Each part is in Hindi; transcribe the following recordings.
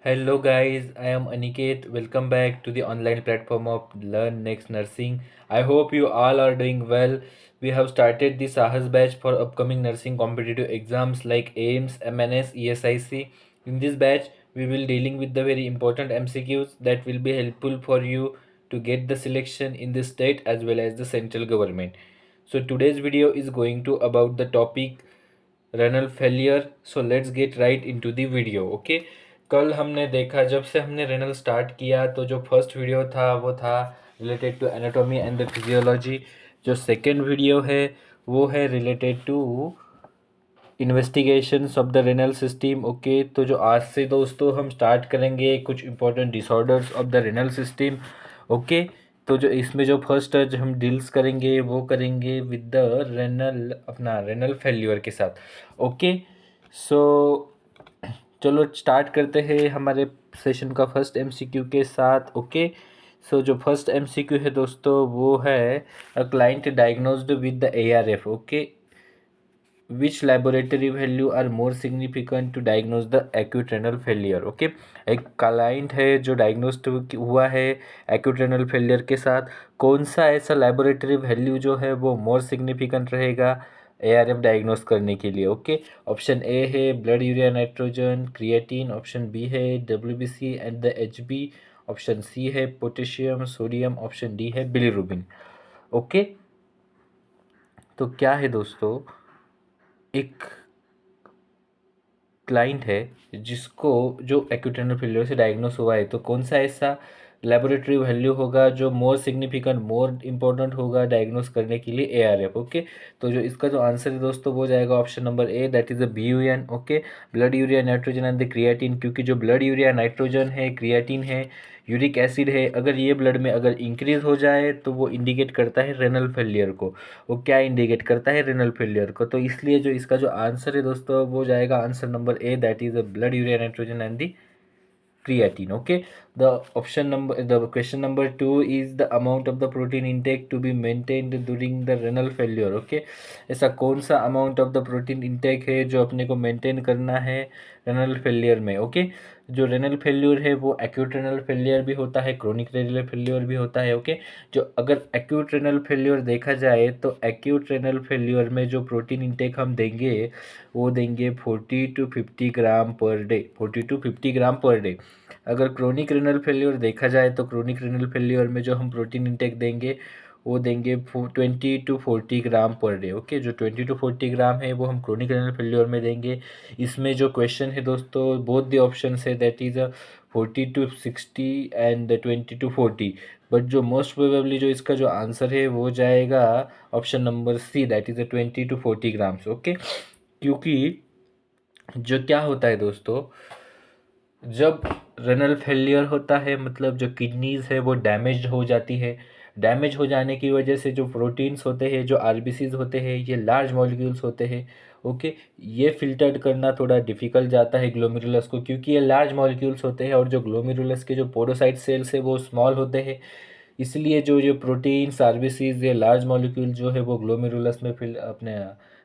Hello guys, I am Aniket. Welcome back to the online platform of Learn Next Nursing. I hope you all are doing well. We have started the Sahas batch for upcoming nursing competitive exams like AIMS, MNS, ESIC. In this batch, we will dealing with the very important MCQs that will be helpful for you to get the selection in the state as well as the central government. So today's video is going to about the topic renal failure. So let's get right into the video. Okay, कल हमने देखा जब से हमने रेनल स्टार्ट किया तो जो फर्स्ट वीडियो था वो था related to anatomy and the physiology. जो सेकेंड वीडियो है वो है related to investigations of the renal system. Okay, तो जो आज से दोस्तों हम स्टार्ट करेंगे कुछ important disorders of the renal system. Okay, तो जो इसमें जो फर्स्ट जो हम डील्स करेंगे वो करेंगे विद द रेनल अपना रेनल फेल्यूर के साथ. ओके, सो चलो स्टार्ट करते हैं हमारे सेशन का फर्स्ट एमसीक्यू के साथ. ओके, सो जो फर्स्ट एमसीक्यू है दोस्तों वो है a client diagnosed with the ARF. Okay, which laboratory value are more significant to diagnose the acute renal failure. Okay, एक क्लाइंट है जो डायग्नोस्ट हुआ है एक्यूट रेनल फेलियर के साथ. कौन सा ऐसा लेबोरेटरी वैल्यू जो है वो मोर सिग्निफिकेंट रहेगा एआरएफ डायग्नोस करने के लिए. ओके, ऑप्शन ए है blood urea nitrogen creatine, option B है WBC and the Hb, option C है पोटेशियम सोडियम, ऑप्शन डी है बिलीरुबिन. ओके, तो क्या है दोस्तों, एक क्लाइंट है जिसको जो एक्यूट रेनल फेलियर से डायग्नोस हुआ है, तो कौन सा ऐसा लेबोरेटरी वैल्यू होगा जो मोर सिग्निफिकेंट मोर इम्पोर्टेंट होगा डायग्नोस करने के लिए एआरएफ. ओके, तो जो इसका जो आंसर है दोस्तों वो जाएगा option number A, that is a BUN. Okay, blood urea nitrogen and the creatine. क्योंकि जो ब्लड यूरिया नाइट्रोजन है, क्रिएटिन है, यूरिक एसिड है, अगर ये ब्लड में अगर इंक्रीज हो जाए तो वो इंडिकेट करता है रेनल फेलियर को. वो क्या इंडिकेट करता है रेनल फेलियर को. तो इसलिए जो इसका जो आंसर है दोस्तों वो जाएगा answer number A, that is the blood urea nitrogen and the creatine. Okay, the question number 2 is the amount of the protein intake to be maintained during the renal failure. Okay, ऐसा कौन सा amount of the protein intake है जो अपने को मेंटेन करना है रेनल फेलियर में. ओके, जो रेनल फेल्यूर है वो एक्यूट रेनल फेलियर भी होता है, क्रोनिक रेनल फेल्यूर भी होता है. ओके, जो अगर एक्यूट रेनल फेल्यूर देखा जाए तो एक्यूट रेनल फेल्यूर में जो प्रोटीन इंटेक हम देंगे वो देंगे 40 to 50 gram per day, 40 to 50 gram per day. अगर क्रोनिक रेनल फेल्यूर देखा जाए तो क्रोनिक रेनल फेल्यूर में जो हम प्रोटीन इंटेक देंगे वो देंगे 20 to 40 gram per day. Okay, जो 20 to 40 ग्राम है वो हम क्रोनिक रेनल फेल्यूर में देंगे. इसमें जो क्वेश्चन है दोस्तों बोथ द ऑप्शन है, that is 40 to 60 and 20 to 40. But जो मोस्ट प्रोबेबली जो इसका जो आंसर है वो जाएगा option number C, that is 20 to 40 grams. Okay, क्योंकि जो क्या होता है दोस्तों, जब रेनल फेलियर होता है मतलब जो किडनीज है वो डैमेज हो जाती है. डैमेज हो जाने की वजह से जो प्रोटीन्स होते हैं, जो आरबीसीज होते हैं, ये लार्ज मॉलिक्यूल्स होते हैं. ओके, ये फिल्टर्ड करना थोड़ा डिफिकल्ट जाता है ग्लोमेरुलस को, क्योंकि ये लार्ज मॉलिक्यूल्स होते हैं और जो ग्लोमेरुलस के जो पोरोसाइट सेल्स है वो स्मॉल होते हैं. इसलिए जो जो प्रोटीन्स आरबीसीज ये लार्ज मॉलिक्यूल जो है वो ग्लोमेरुलस में अपने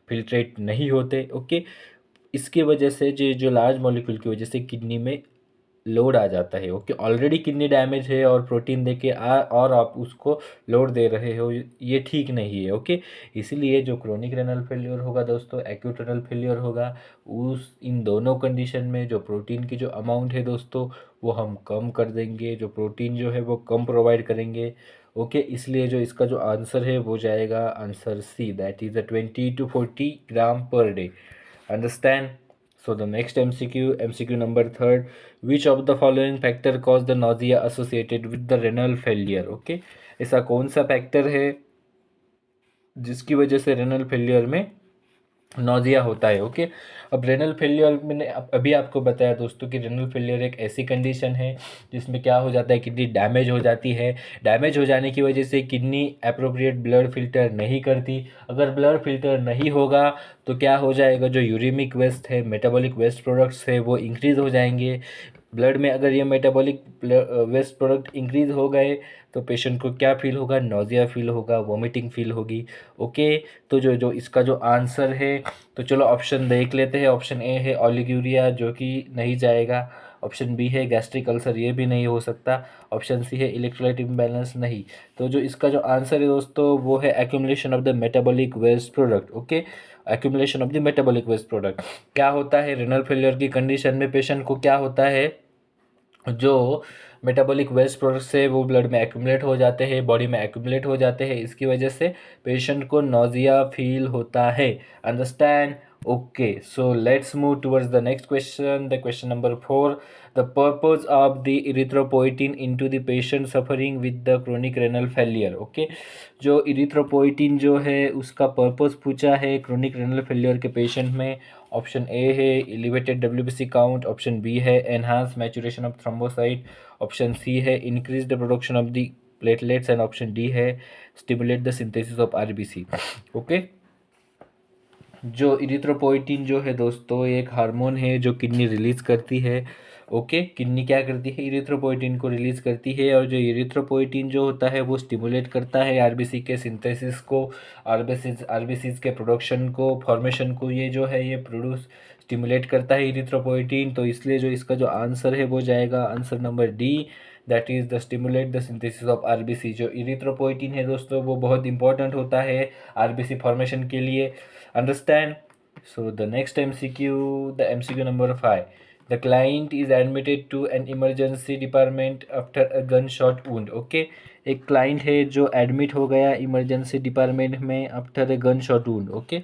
फिल्ट्रेट नहीं होते. ओके, इसकी वजह से जो जो लार्ज मॉलिक्यूल की वजह से किडनी में लोड आ जाता है. ओके, ऑलरेडी किडनी डैमेज है और प्रोटीन दे के और आप उसको लोड दे रहे हो, ये ठीक नहीं है. ओके, इसीलिए जो क्रोनिक रेनल फेल्योर होगा दोस्तों, एक्यूट रेनल फेल्योर होगा, उस इन दोनों कंडीशन में जो प्रोटीन की जो अमाउंट है दोस्तों वो हम कम कर देंगे, जो प्रोटीन जो है वो कम प्रोवाइड करेंगे. ओके, इसलिए जो इसका जो आंसर है वो जाएगा answer C, that is the 20 to 40 gram per day. Understand. So the next MCQ number 3, which of the following factor cause the nausea associated with the renal failure. Okay, ऐसा कौन सा फैक्टर है जिसकी वजह से रेनल फेलियर में नोजिया होता है. ओके, अब रेनल फेलियर मैंने अभी आपको बताया दोस्तों कि रेनल फेलियर एक ऐसी कंडीशन है जिसमें क्या हो जाता है, किडनी डैमेज हो जाती है. डैमेज हो जाने की वजह से किडनी अप्रोप्रिएट ब्लड फिल्टर नहीं करती. अगर ब्लड फिल्टर नहीं होगा तो क्या हो जाएगा, जो यूरिमिक वेस्ट है, मेटाबॉलिक वेस्ट प्रोडक्ट्स है वो इंक्रीज़ हो जाएंगे ब्लड में. अगर ये मेटाबॉलिक वेस्ट प्रोडक्ट इंक्रीज़ हो गए तो पेशेंट को क्या फील होगा, नोजिया फील होगा, वॉमिटिंग फील होगी. ओके, तो जो जो इसका जो आंसर है, तो चलो ऑप्शन देख लेते हैं. ऑप्शन ए है ओलिगुरिया, जो कि नहीं जाएगा. ऑप्शन बी है गैस्ट्रिक अल्सर, ये भी नहीं हो सकता। ऑप्शन सी है इलेक्ट्रोलाइट इम्बैलेंस, नहीं। तो जो इसका जो आंसर है दोस्तों वो है accumulation of the metabolic waste product. Okay, accumulation of the metabolic waste product. क्या होता है रेनल फेलियर की कंडीशन में पेशेंट को, क्या होता है, जो मेटाबॉलिक वेस्ट प्रोडक्ट से वो ब्लड में एक्यूमुलेट हो जाते हैं, बॉडी में एक्यूमुलेट हो जाते हैं, इसकी वजह से पेशेंट को नोजिया फील होता है। Understand? Okay, so let's move towards the next question, the question number 4। The purpose of the erythropoietin into the patient suffering with the chronic renal failure. Okay, जो इरिथ्रोपोइटिन जो है उसका पर्पस पूछा है क्रोनिक रेनल फेलियर के पेशेंट में। ऑप्शन ए है elevated WBC count, option B है enhance maturation of thrombocyte, option C है increase the production of the platelets and option D है stimulate the synthesis of RBC. Okay, जो इरिथ्रोपोइटिन जो है दोस्तों एक हार्मोन है जो किडनी रिलीज करती है। ओके, किडनी क्या करती है, इरिथ्रोपोइटिन को रिलीज करती है, और जो इरिथ्रोपोइटिन जो होता है वो स्टिमुलेट करता है आरबीसी के सिंथेसिस को, आरबीसीज के प्रोडक्शन को, फॉर्मेशन को, ये जो है ये प्रोड्यूस स्टिमुलेट करता है इरिथ्रोपोइटिन। तो इसलिए जो इसका जो आंसर है वो जाएगा answer number D, that is the stimulate the synthesis of RBC. जो इरिथ्रोपोइटिन है दोस्तों वो बहुत इंपॉर्टेंट होता है आरबीसी फॉर्मेशन के लिए। Understand? So the next MCQ, the MCQ number 5. The client is admitted to an emergency department after a gunshot wound. Okay, एक क्लाइंट है जो एडमिट हो गया इमरजेंसी डिपार्टमेंट में after a gun shot wound. Okay,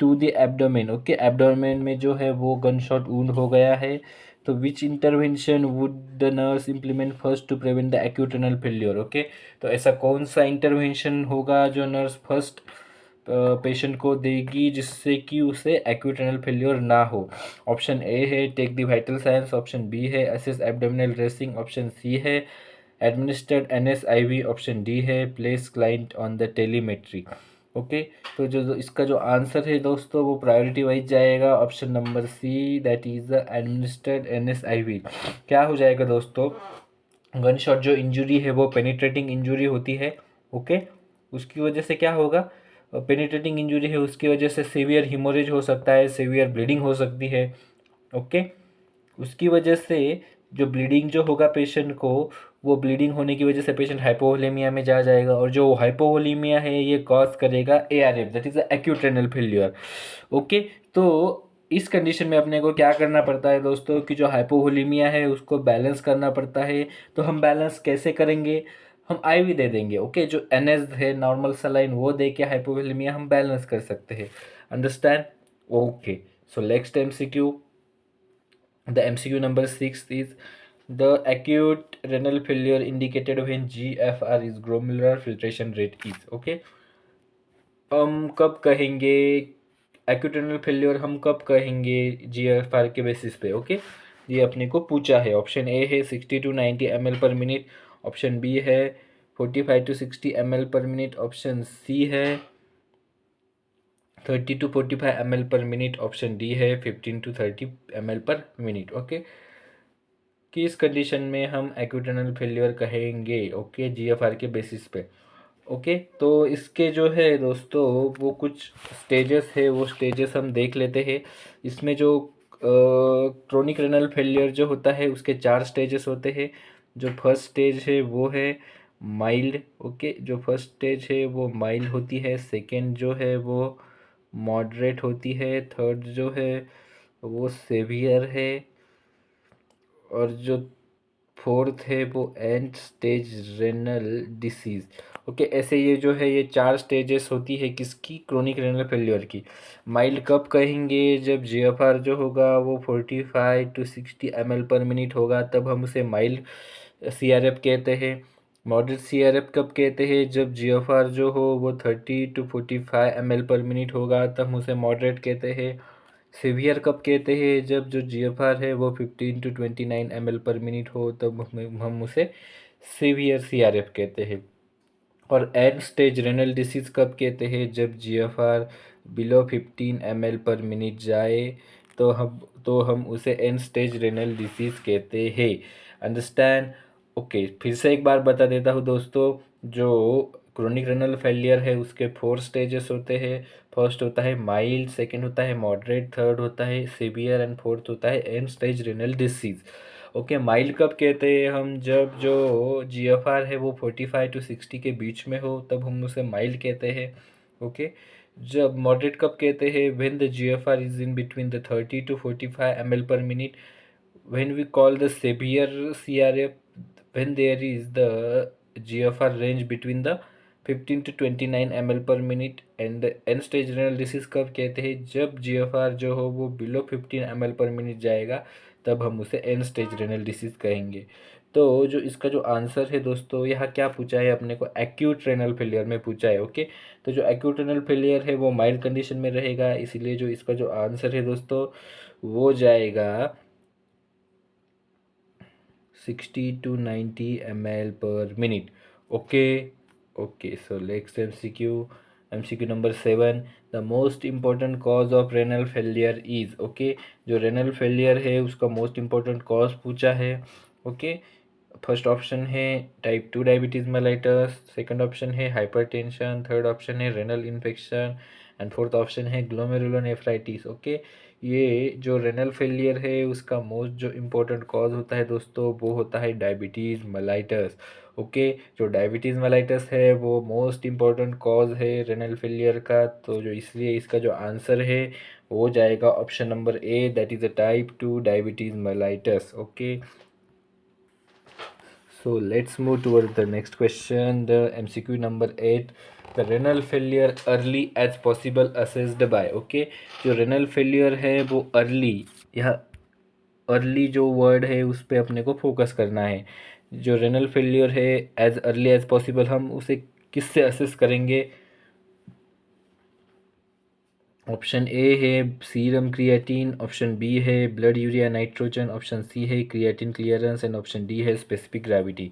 to the abdomen. Okay, abdomen में जो है वो गन शॉट वुंड हो गया है। तो which intervention would the nurse implement first to prevent the acute renal failure. Okay, तो ऐसा कौन सा इंटरवेंशन होगा जो नर्स फर्स्ट पेशेंट को देगी जिससे कि उसे एक्यूट रेनल फेल्योर ना हो। ऑप्शन ए है take the vital signs, option B है assess abdominal dressing, option C है एडमिनिस्टर्ड एनएसआईवी, ऑप्शन डी है place client on the telemetry. Okay, तो जो इसका जो आंसर है दोस्तों वो प्रायोरिटी वाइज जाएगा option number C, that is the administered NS IV. क्या हो जाएगा दोस्तों, गन शॉट जो इंजुरी है वो पेनिट्रेटिंग इंजुरी होती है। ओके, उसकी वजह से क्या होगा, पेनिट्रेटिंग इंजुरी है उसकी वजह से सीवियर हिमोरेज हो सकता है, सीवियर ब्लीडिंग हो सकती है। ओके, उसकी वजह से जो ब्लीडिंग जो होगा पेशेंट को, वो ब्लीडिंग होने की वजह से पेशेंट हाइपोवोलेमिया में जा जाएगा, और जो हाइपोवोलेमिया है ये कॉज करेगा ARF, that is acute renal failure. Okay, तो इस कंडीशन में अपने को क्या करना पड़ता है दोस्तों कि जो हाइपोवोलेमिया है उसको बैलेंस करना पड़ता है। तो हम बैलेंस कैसे करेंगे, हम आईवी दे देंगे। ओके, जो एनएस है नॉर्मल सलाइन वो दे के हाइपोवोलेमिया हम बैलेंस कर सकते हैं। Understand? Okay, so next MCQ, the MCQ number 6 is the acute renal failure indicated when GFR is glomerular filtration rate is। okay, हम कब कहेंगे एक्यूट रेनल फेल्योर, हम कब कहेंगे जीएफआर के बेसिस पे। ओके, ये अपने को पूछा है। ऑप्शन ए है 60 to 90 ml पर मिनट, ऑप्शन बी है 45 to 60 ml पर मिनट, ऑप्शन सी है 30 to 45 ml पर मिनट, ऑप्शन डी है 15 to 30 ml पर मिनट। ओके, कि इस कंडीशन में हम एक्यूट रेनल फेल्योर कहेंगे। ओके, जीएफआर के बेसिस पे। ओके, तो इसके जो है दोस्तों वो कुछ स्टेजेस है, वो स्टेजेस हम देख लेते हैं। इसमें जो क्रोनिक रेनल फेलियर जो होता है उसके 4 स्टेजेस होते हैं। जो फर्स्ट स्टेज है वो है माइल्ड। ओके, जो फर्स्ट स्टेज है वो माइल्ड होती है, सेकेंड जो है वो मॉडरेट होती है, थर्ड जो है वो सेवियर है, और जो फोर्थ है वो and stage renal disease. Okay, ऐसे ये जो है ये 4 स्टेजेस होती है किसकी, क्रोनिक रेनल फेल्योर की। माइल्ड कब कहेंगे, जब जीएफआर जो होगा वो 45 to 60 ml पर मिनट होगा, तब हम उसे माइल्ड सीआरएफ कहते हैं। मॉडरेट सीआरएफ कब कहते हैं, जब जीएफआर जो हो वो 30 to 45 ml पर मिनट होगा, तब हम उसे मॉडरेट कहते हैं। सीवियर कब कहते हैं, जब जो जीएफआर है वो 15 to 29 ml पर मिनट हो, तब हम उसे सीवियर सीआरएफ कहते हैं। और एंड स्टेज रेनल डिसीज कब कहते हैं, जब जीएफआर बिलो 15 ml पर मिनट जाए, तो हम उसे एंड स्टेज रेनल डिसीज कहते हैं। अंडरस्टैंड? ओके, फिर से एक बार बता देता हूँ दोस्तों, जो क्रोनिक रेनल फेलियर है उसके 4 स्टेजेस होते हैं। फर्स्ट होता है माइल्ड, सेकंड होता है मॉडरेट, थर्ड होता है सीवियर एंड फोर्थ होता है and stage renal disease. Okay, mild कब कहते हैं हम, जब जो GFR है वो 45 to 60 के बीच में हो तब हम उसे माइल्ड कहते हैं। ओके, जब मॉडरेट कब कहते हैं, when the GFR is in between the 30 to 45 ml per minute। When we call the severe CRF, when there is the GFR range between the 15 to 29 ml per minute। And and stage renal disease कब कहते हैं, जब GFR जो हो वो बिलो 15 ml पर मिनट जाएगा तब हम उसे एंड स्टेज रेनल डिसीज कहेंगे। तो जो इसका जो आंसर है दोस्तों, यहाँ क्या पूछा है अपने को, एक्यूट रेनल फेलियर में पूछा है। ओके, तो जो एक्यूट रेनल फेलियर है वो माइल्ड कंडीशन में रहेगा, इसीलिए जो इसका जो आंसर है दोस्तों वो जाएगा 60 to 90 ml per minute। Okay, okay, so next MCQ number 7, the most important cause of renal failure is। okay, जो renal failure है उसका most important cause पूछा है। okay, फर्स्ट ऑप्शन है type 2 diabetes mellitus, second option है हाइपरटेंशन, थर्ड ऑप्शन है renal infection and fourth option है ग्लोमेरुलोनेफ्राइटिस। ओके, ये जो रेनल फेलियर है उसका मोस्ट जो इम्पोर्टेंट कॉज होता है दोस्तों वो होता है डायबिटीज़ मेलाइटस। ओके, जो डायबिटीज़ मेलाइटस है वो मोस्ट इम्पोर्टेंट कॉज है रेनल फेलियर का, तो जो इसलिए इसका जो आंसर है वो जाएगा option number A, that is a type 2 diabetes mellitus. Okay, so let's move towards the next question, the MCQ number 8, the renal failure early as possible assessed by। okay, जो renal failure है वो early, यह early जो वर्ड है उस पर अपने को फोकस करना है। जो renal failure है as early as possible हम उसे किससे असेस करेंगे, ऑप्शन ए है सीरम क्रिएटिन, ऑप्शन बी है blood urea nitrogen, option C है creatine clearance and option D है स्पेसिफिक ग्रेविटी।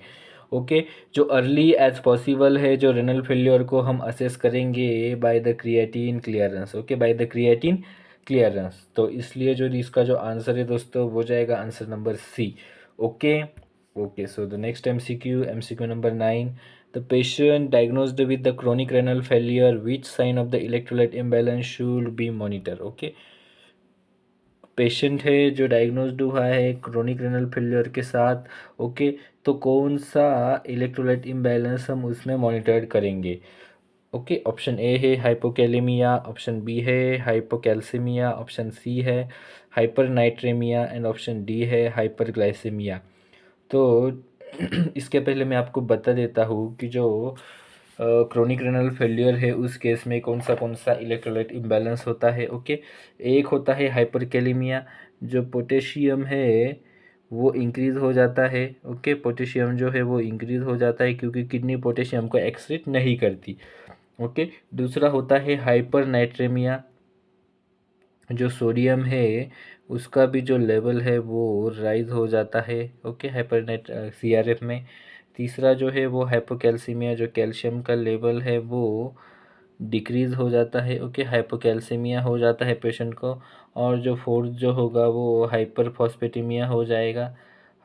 ओके, जो अर्ली एज पॉसिबल है जो रेनल फेल्योर को हम असेस करेंगे by the creatine clearance. Okay, by the creatine clearance, तो इसलिए जो इसका जो आंसर है दोस्तों वो जाएगा answer number C. Okay, okay, so the next MCQ number 9, the patient diagnosed with the chronic renal failure, which sign of the electrolyte imbalance should be monitored। okay, patient है जो डायग्नोस्ड हुआ है क्रोनिक रेनल फेलियर के साथ। ओके, तो कौन सा इलेक्ट्रोलाइट इम्बैलेंस हम उसमें मॉनिटर करेंगे। ओके, ऑप्शन ए है हाइपोकैलेमिया, ऑप्शन बी है हाइपोकैल्सीमिया, ऑप्शन सी है हाइपरनाइट्रेमिया एंड ऑप्शन डी है हाइपरग्लाइसेमिया। तो इसके पहले मैं आपको बता देता हूँ कि जो क्रोनिक रेनल फेलियर है उस केस में कौन सा इलेक्ट्रोलाइट इम्बैलेंस होता है। ओके, एक होता है हाइपरकैलेमिया, जो पोटेशियम है वो इंक्रीज़ हो जाता है। ओके, पोटेशियम जो है वो इंक्रीज़ हो जाता है क्योंकि किडनी पोटेशियम को एक्सक्रीट नहीं करती। ओके, दूसरा होता है हाइपर नाइट्रेमिया, जो सोडियम है उसका भी जो लेवल है वो राइज हो जाता है। ओके, हाइपरनेट CRF में। तीसरा जो है वो हाइपोकैल्सीमिया, जो कैल्शियम का लेवल है वो डिक्रीज़ हो जाता है। ओके, हाइपोकैल्सीमिया हो जाता है पेशेंट को। और जो फोर्थ जो होगा वो हाइपरफॉस्फेटेमिया हो जाएगा,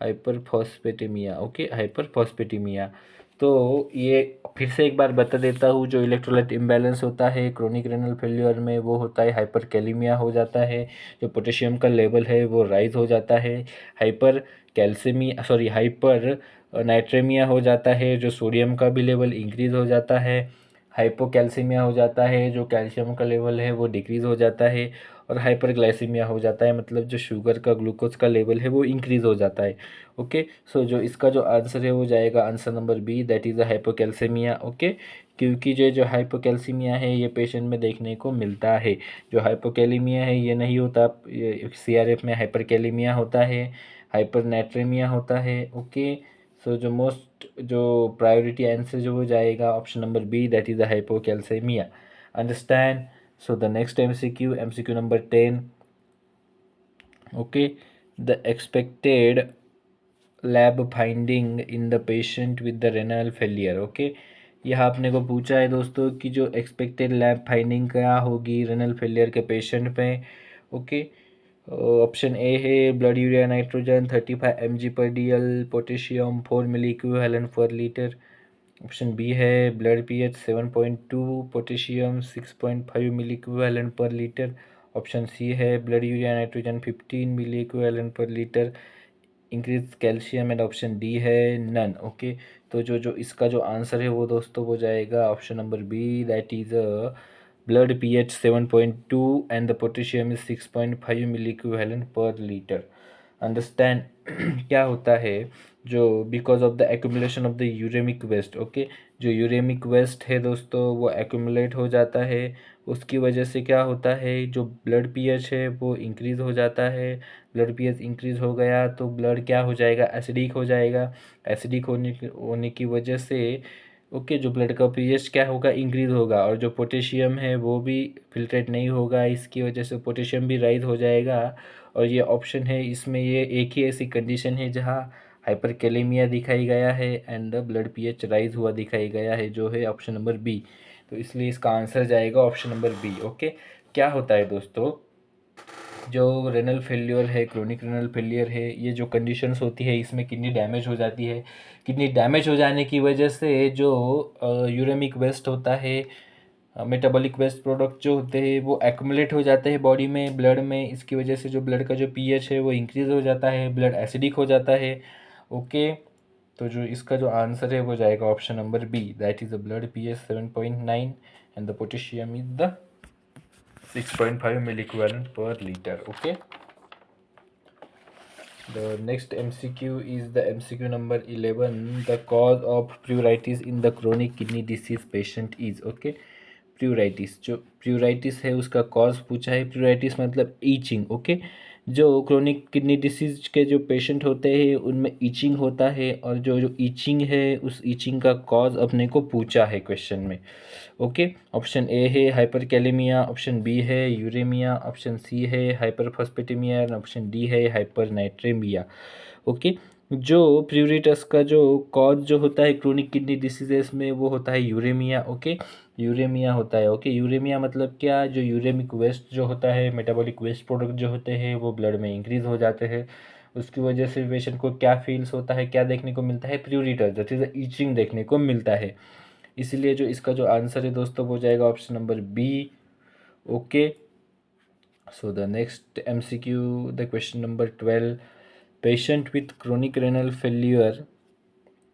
हाइपरफॉस्फेटेमिया। Okay, hyperphosphataemia. तो ये फिर से एक बार बता देता हूँ, जो इलेक्ट्रोलाइट इम्बैलेंस होता है क्रोनिक रेनल फेल्योर में वो होता है हाइपरकैलेमिया हो जाता है, जो पोटेशियम का लेवल है वो राइज हो जाता है। हाइपर नाइट्रेमिया हो जाता है, जो सोडियम का भी लेवल इंक्रीज़ हो जाता है। हाइपोकैल्सीमिया हो जाता है, जो कैल्शियम का लेवल है वो डिक्रीज़ हो जाता है। और हाइपरग्लाइसीमिया हो जाता है, मतलब जो शुगर का ग्लूकोज का लेवल है वो इंक्रीज़ हो जाता है। ओके, सो जो इसका जो आंसर है वो जाएगा answer number B, that is the hypocalcaemia. Okay, क्योंकि जो जो हाइपोकैल्सीमिया है ये पेशेंट में देखने को मिलता है। जो हाइपोकैलेमिया है ये नहीं होता, ये CRF में हाइपरकैलेमिया होता है, हाइपरनैट्रेमिया होता है। ओके, सो जो मोस्ट जो प्रायोरिटी आंसर जो हो जाएगा option number B, that is the hypocalcaemia. Understand. So the next MCQ number 10। Okay, the expected lab finding in the patient with the renal failure. Okay, यह आपने को पूछा है दोस्तों कि जो एक्सपेक्टेड लैब फाइंडिंग क्या होगी रेनल फेलियर के पेशेंट पे। ओके, ऑप्शन ए है blood urea nitrogen 35 mg/dl, potassium 4 milliequivalent per litre. Option B है blood pH 7.2, potassium 6.5 milliequivalent per litre. Option C है blood urea nitrogen 15 milliequivalent per litre. Increase calcium and option D है नन। ओके, तो जो इसका जो आंसर है वो दोस्तों हो जाएगा option number B, that is blood pH 7.2 and the potassium is 6.5 milliequivalent per litre. Understand क्या होता है जो because of the accumulation of the uraemic waste. Okay, जो यूरेमिक वेस्ट है दोस्तों वो एक्यूमुलेट हो जाता है, उसकी वजह से क्या होता है जो ब्लड पीएच है वो इंक्रीज़ हो जाता है। ब्लड पीएच इंक्रीज़ हो गया तो ब्लड क्या हो जाएगा, एसिडिक हो जाएगा। एसिडिक होने की वजह से ओके जो ब्लड का पीएच क्या होगा, इंक्रीज़ होगा, और जो पोटेशियम है वो भी फिल्ट्रेट नहीं होगा, इसकी वजह से पोटेशियम भी राइज हो जाएगा। और ये ऑप्शन है, इसमें ये एक ही ऐसी कंडीशन है जहाँ हाइपरकैलेमिया दिखाई गया है and the blood pH rise हुआ दिखाई गया है, जो है ऑप्शन नंबर बी। तो इसलिए इसका आंसर जाएगा ऑप्शन नंबर बी। ओके, क्या होता है दोस्तों जो रेनल फेलियर है, क्रोनिक रेनल फेलियर है, ये जो कंडीशंस होती है इसमें किडनी डैमेज हो जाती है। किडनी डैमेज हो जाने की वजह से जो यूरेमिक वेस्ट होता है, मेटाबॉलिक वेस्ट प्रोडक्ट जो होते हैं वो एक्यूमुलेट हो जाते हैं बॉडी में, ब्लड में। इसकी वजह से जो ब्लड का जो पीएच है वो इंक्रीज़ हो जाता है, ब्लड एसिडिक हो जाता है। ओके, तो जो इसका जो आंसर है वो जाएगा option number B, that is the blood pH 7.9 and the potassium is the 6.5 milliequivalent per liter. Okay, the next MCQ is the MCQ number 11. The cause of pruritus in the chronic kidney disease patient is okay. प्यूराइटिस, जो प्यूराइटिस है उसका कॉज पूछा है। प्यूराइटिस मतलब ईचिंग। ओके, जो क्रोनिक किडनी डिसीज के जो पेशेंट होते हैं उनमें ईचिंग होता है, और जो ईचिंग है उस ईचिंग का कॉज अपने को पूछा है क्वेश्चन में। ओके, ऑप्शन ए है हाइपरकैलेमिया, ऑप्शन बी है यूरेमिया, ऑप्शन सी है हाइपरफॉस्फेटेमिया और ऑप्शन डी है हाइपरनाइट्रेमिया। ओके, जो प्यूरिटस का जो कॉज जो होता है क्रोनिक किडनी डिसीजेस में वो होता है यूरेमिया। ओके, यूरेमिया होता है। ओके, यूरेमिया मतलब क्या, जो यूरेमिक वेस्ट जो होता है, मेटाबॉलिक वेस्ट प्रोडक्ट जो होते हैं वो ब्लड में इंक्रीज हो जाते हैं, उसकी वजह से पेशेंट को क्या फील्स होता है, क्या देखने को मिलता है, प्यूरिटस दैट इज ईचिंग देखने को मिलता है। इसीलिए जो इसका जो आंसर है दोस्तों वो जाएगा option number B. Okay, so the next MCQ, the question number 12, patient with chronic renal failure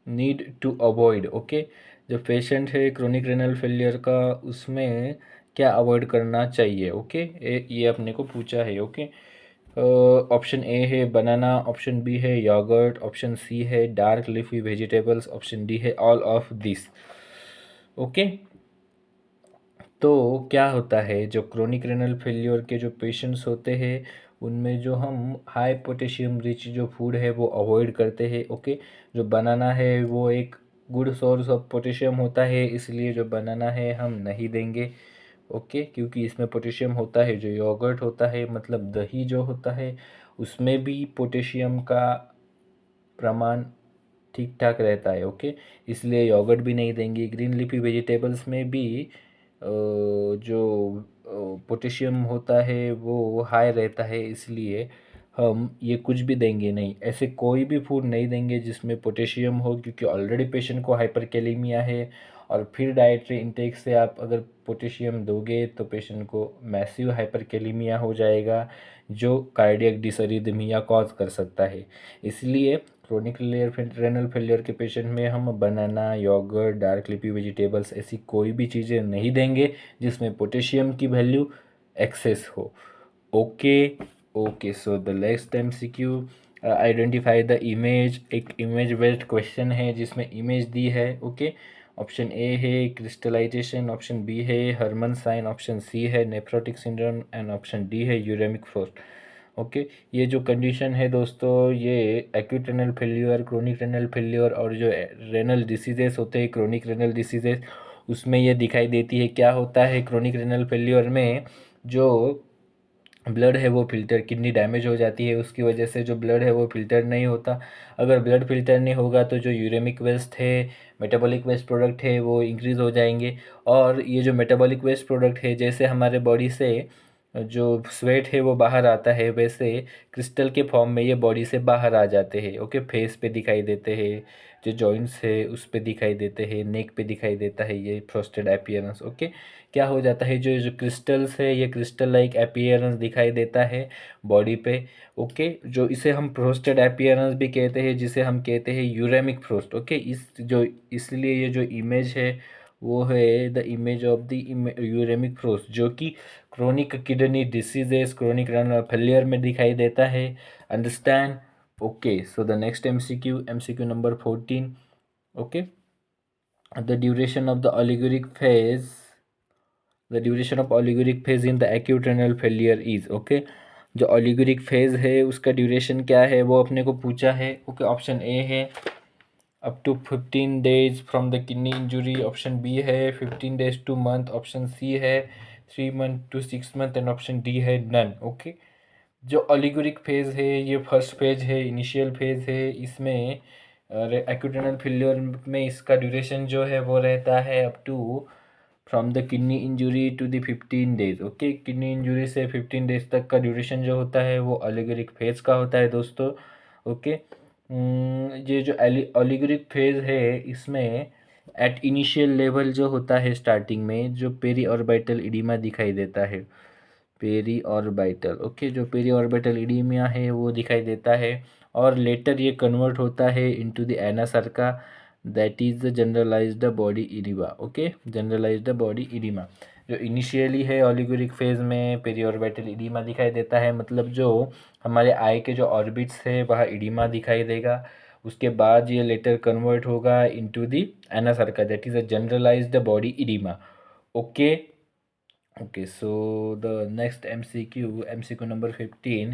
need to avoid। Okay, जो पेशेंट है क्रोनिक रेनल फेलियर का उसमें क्या अवॉइड करना चाहिए। ओके, ये अपने को पूछा है। ओके, ऑप्शन ए है बनाना, ऑप्शन बी है योगर्ट, ऑप्शन सी है dark leafy vegetables, option D है ऑल ऑफ दिस। ओके, तो क्या होता है जो क्रोनिक रेनल फेलियर के जो पेशेंट्स होते हैं उनमें जो हम हाई पोटेशियम रिच जो फूड है वो अवॉइड करते हैं। ओके, जो बनाना है वो एक गुड सोर्स ऑफ पोटेशियम होता है, इसलिए जो बनाना है हम नहीं देंगे। ओके, क्योंकि इसमें पोटेशियम होता है। जो योगर्ट होता है मतलब दही जो होता है उसमें भी पोटेशियम का प्रमाण ठीक ठाक रहता है। ओके, इसलिए योगर्ट भी नहीं देंगे। ग्रीन लीफी वेजिटेबल्स में भी जो पोटेशियम होता है वो हाई रहता है, इसलिए हम ये कुछ भी देंगे नहीं। ऐसे कोई भी फूड नहीं देंगे जिसमें पोटेशियम हो, क्योंकि ऑलरेडी पेशेंट को हाइपरकैलेमिया है, और फिर डाइटरी इंटेक से आप अगर पोटेशियम दोगे तो पेशेंट को मैसिव हाइपरकैलेमिया हो जाएगा, जो कार्डियक डिसरिदमिया कॉज कर सकता है। इसलिए क्रोनिक रेनल फेलियर के पेशेंट में हम बनाना, योगर्ट, डार्क लीफी वेजिटेबल्स ऐसी कोई भी चीज़ें नहीं देंगे जिसमें पोटेशियम की वैल्यू एक्सेस हो। Okay, okay, so the next MCQ, identify the image. एक इमेज बेस्ड क्वेश्चन है जिसमें इमेज दी है। ओके, ऑप्शन ए है क्रिस्टलाइजेशन, ऑप्शन बी है हर्मन साइन, ऑप्शन सी है nephrotic syndrome and option D है यूरेमिक फोर्स। ओके, ये जो कंडीशन है दोस्तों ये acute renal failure, chronic renal failure और जो रेनल डिसीजेस होते हैं क्रोनिक रेनल डिसीजेस उसमें ये दिखाई देती है। क्या होता है क्रोनिक रेनल फेल्यूर में, जो ब्लड है वो फिल्टर, किडनी डैमेज हो जाती है, उसकी वजह से जो ब्लड है वो फिल्टर नहीं होता। अगर ब्लड फिल्टर नहीं होगा तो जो यूरेमिक वेस्ट है, मेटाबॉलिक वेस्ट प्रोडक्ट है वो इंक्रीज़ हो जाएंगे। और ये जो मेटाबॉलिक वेस्ट प्रोडक्ट है जैसे हमारे बॉडी से जो स्वेट है वो बाहर आता है, वैसे क्रिस्टल के फॉर्म में ये बॉडी से बाहर आ जाते हैं। ओके, फेस पे दिखाई देते हैं, जो जॉइंट्स है उस पे दिखाई देते हैं, नेक पे दिखाई देता है ये फ्रॉस्टेड अपीयरेंस। ओके, क्या हो जाता है, जो जो क्रिस्टल्स है ये क्रिस्टल लाइक अपीयरेंस दिखाई देता है बॉडी पे। ओके, जो इसे हम फ्रॉस्टेड अपीयरेंस भी कहते हैं, जिसे हम कहते हैं यूरेमिक फ्रॉस्ट। ओके, इस जो इसलिए ये जो इमेज है वो है the image of the uraemic frost, जो कि chronic kidney diseases, chronic renal failure में दिखाई देता है। Understand? Okay, so the next MCQ number 14। Okay, the duration of the oliguric phase, the duration of oliguric phase in the acute renal failure is. Okay, जो ओलिगोरिक फेज है उसका ड्यूरेशन क्या है वो अपने को पूछा है। ओके, ऑप्शन ए है up to 15 days from the kidney injury, option B है 15 days to month, option C है 3 month to 6 month, and option D है नन। ओके, जो ओलिगोरिक फेज है ये फर्स्ट फेज है, इनिशियल फेज है। इसमें एक्यूट रेनल फेलियर में इसका ड्यूरेशन जो है वो रहता है up to from the kidney injury to the 15 days. Okay, kidney injury से 15 डेज तक का ड्यूरेशन जो होता है वो ओलिगोरिक फेज का होता है दोस्तों। ओके, ये जो ओलिगोरिक फेज है इसमें एट इनिशियल लेवल जो होता है स्टार्टिंग में, जो पेरी ऑर्बिटल इडीमा दिखाई देता है, पेरी ऑर्बिटल। ओके, जो पेरी ऑर्बिटल इडीमिया है वो दिखाई देता है, और लेटर ये कन्वर्ट होता है into the anasarca, that is the generalised body oedema. Okay, generalised body oedema जो इनिशियली है ओलिगोरिक फेज में पेरी ऑर्बिटल इडिमा दिखाई देता है, मतलब जो हमारे आई के जो ऑर्बिट्स है वहाँ इडिमा दिखाई देगा। उसके बाद ये लेटर कन्वर्ट होगा into the anasarca, that is a generalised body oedema. Okay, okay, so the next MCQ number 15,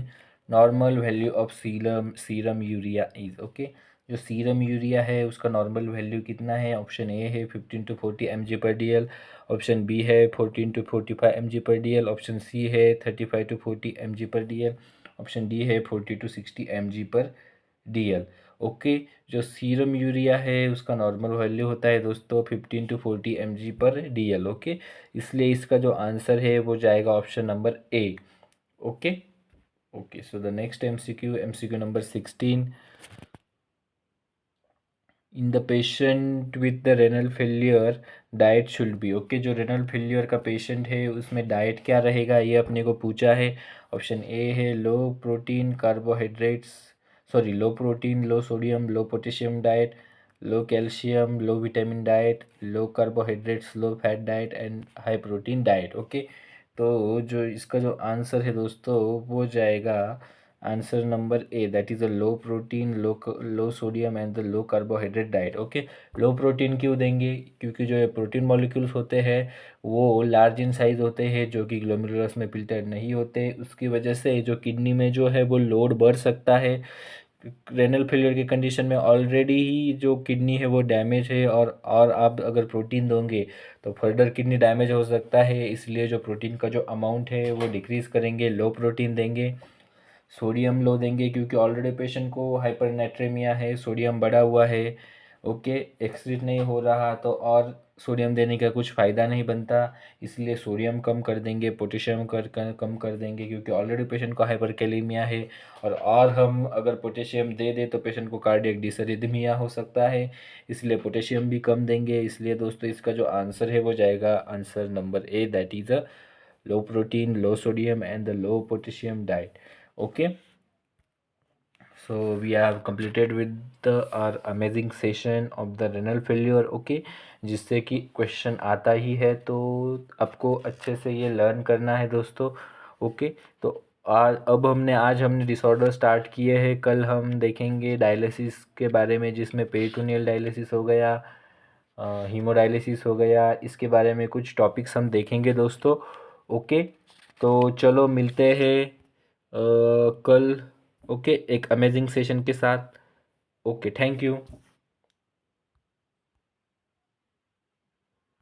normal value of serum urea is। okay, जो सीरम यूरिया है उसका नॉर्मल वैल्यू कितना है? ऑप्शन ए है 15 to 40 mg/dl, ऑप्शन बी है 14 to 45 mg/dl, ऑप्शन सी है 35 to 40 mg/dl, ऑप्शन डी है 40 to 60 mg/dl। ओके, जो सीरम यूरिया है उसका नॉर्मल वैल्यू होता है दोस्तों 15 to 40 mg/dl। ओके, इसलिए इसका जो आंसर है वो जाएगा option number A. Okay, okay, so the next MCQ number 16, in the patient with the renal failure diet should be. Okay, जो रेनल फेलियर का पेशेंट है उसमें डाइट क्या रहेगा ये अपने को पूछा है। ऑप्शन ए है low protein carbohydrates, sorry low protein low sodium low potassium diet, low calcium low vitamin diet, low carbohydrates low fat diet, and high protein diet. Okay, तो जो इसका जो आंसर है दोस्तों वो जाएगा answer number A, that is a low protein low sodium and the low carbohydrate diet. Okay, low protein क्यों देंगे? क्योंकि जो ये प्रोटीन मॉलिक्यूल्स होते हैं वो लार्ज इन साइज होते हैं, जो कि ग्लोमेरुलस में फिल्टर नहीं होते, उसकी वजह से जो किडनी में जो है वो लोड बढ़ सकता है। रेनल फेलियर की कंडीशन में ऑलरेडी ही जो किडनी है वो डैमेज है, और आप अगर प्रोटीन दोगे तो फर्दर किडनी डैमेज हो सकता है, इसलिए जो प्रोटीन का जो अमाउंट है वो डिक्रीज़ करेंगे, लो प्रोटीन देंगे। सोडियम लो देंगे क्योंकि ऑलरेडी पेशेंट को हाइपरनेट्रेमिया है, सोडियम बढ़ा हुआ है। ओके, एक्सक्रीट नहीं हो रहा तो और सोडियम देने का कुछ फ़ायदा नहीं बनता, इसलिए सोडियम कम कर देंगे, पोटेशियम कम कर देंगे क्योंकि ऑलरेडी पेशेंट को हाइपरकैलेमिया है। और हम अगर पोटेशियम दे दें तो पेशेंट को कार्डियक डिसरिथमिया हो सकता है, इसलिए पोटेशियम भी कम देंगे। इसलिए दोस्तों इसका जो आंसर है वो जाएगा answer number A, that is a low protein low sodium and the low potassium diet. Okay, so we have completed with our amazing session of the renal failure। okay, जिससे कि क्वेश्चन आता ही है तो आपको अच्छे से ये लर्न करना है दोस्तों। ओके, तो आज हमने डिसऑर्डर स्टार्ट किए हैं, कल हम देखेंगे डायलिसिस के बारे में, जिसमें पेरिटोनियल डायलिसिस हो गया, हीमोडायलिसिस हो गया, इसके बारे में कुछ टॉपिक्स हम देखेंगे दोस्तों। ओके, तो चलो मिलते हैं कल। ओके, एक अमेजिंग सेशन के साथ। Okay, thank you.